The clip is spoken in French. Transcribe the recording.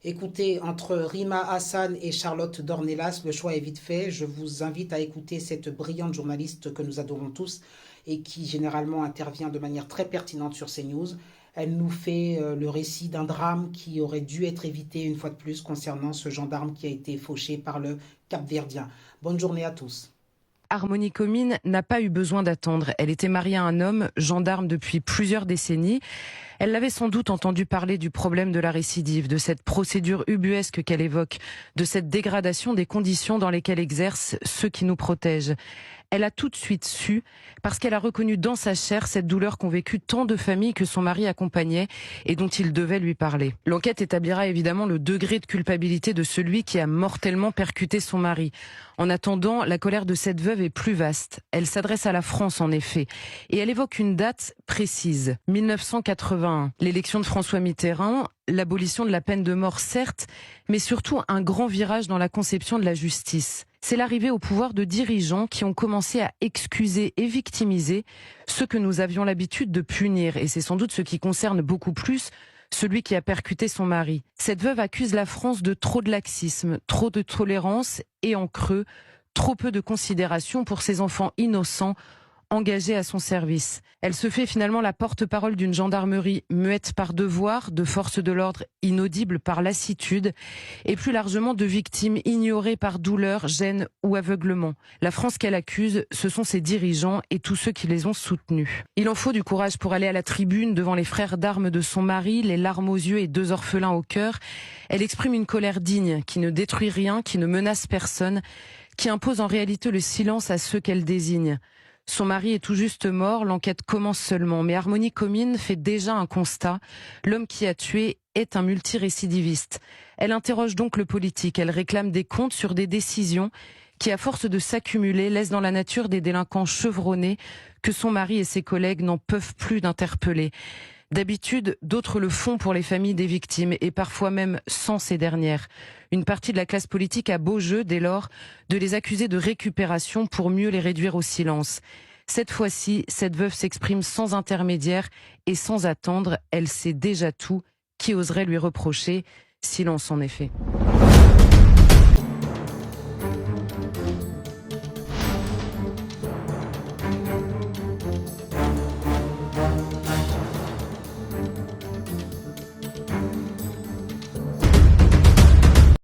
Écoutez, entre Rima Hassan et Charlotte Dornelas, le choix est vite fait. Je vous invite à écouter cette brillante journaliste que nous adorons tous et qui généralement intervient de manière très pertinente sur CNews. Elle nous fait le récit d'un drame qui aurait dû être évité une fois de plus concernant ce gendarme qui a été fauché par le Cap-Verdien. Bonne journée à tous. Harmonie Comines n'a pas eu besoin d'attendre. Elle était mariée à un homme, gendarme depuis plusieurs décennies. Elle l'avait sans doute entendu parler du problème de la récidive, de cette procédure ubuesque qu'elle évoque, de cette dégradation des conditions dans lesquelles exercent ceux qui nous protègent. Elle a tout de suite su, parce qu'elle a reconnu dans sa chair cette douleur qu'ont vécue tant de familles que son mari accompagnait et dont il devait lui parler. L'enquête établira évidemment le degré de culpabilité de celui qui a mortellement percuté son mari. En attendant, la colère de cette veuve est plus vaste. Elle s'adresse à la France en effet, et elle évoque une date précise, 1981. L'élection de François Mitterrand, l'abolition de la peine de mort certes, mais surtout un grand virage dans la conception de la justice. C'est l'arrivée au pouvoir de dirigeants qui ont commencé à excuser et victimiser ceux que nous avions l'habitude de punir. Et c'est sans doute ce qui concerne beaucoup plus celui qui a percuté son mari. Cette veuve accuse la France de trop de laxisme, trop de tolérance et en creux, trop peu de considération pour ses enfants innocents engagée à son service. Elle se fait finalement la porte-parole d'une gendarmerie muette par devoir, de forces de l'ordre inaudibles par lassitude et plus largement de victimes ignorées par douleur, gêne ou aveuglement. La France qu'elle accuse, ce sont ses dirigeants et tous ceux qui les ont soutenus. Il en faut du courage pour aller à la tribune devant les frères d'armes de son mari, les larmes aux yeux et 2 orphelins au cœur. Elle exprime une colère digne, qui ne détruit rien, qui ne menace personne, qui impose en réalité le silence à ceux qu'elle désigne. Son mari est tout juste mort, l'enquête commence seulement. Mais Harmonie Comines fait déjà un constat. L'homme qui a tué est un multirécidiviste. Elle interroge donc le politique. Elle réclame des comptes sur des décisions qui, à force de s'accumuler, laissent dans la nature des délinquants chevronnés que son mari et ses collègues n'en peuvent plus d'interpeller. D'habitude, d'autres le font pour les familles des victimes et parfois même sans ces dernières. Une partie de la classe politique a beau jeu, dès lors, de les accuser de récupération pour mieux les réduire au silence. Cette fois-ci, cette veuve s'exprime sans intermédiaire et sans attendre. Elle sait déjà tout. Qui oserait lui reprocher? Silence en effet.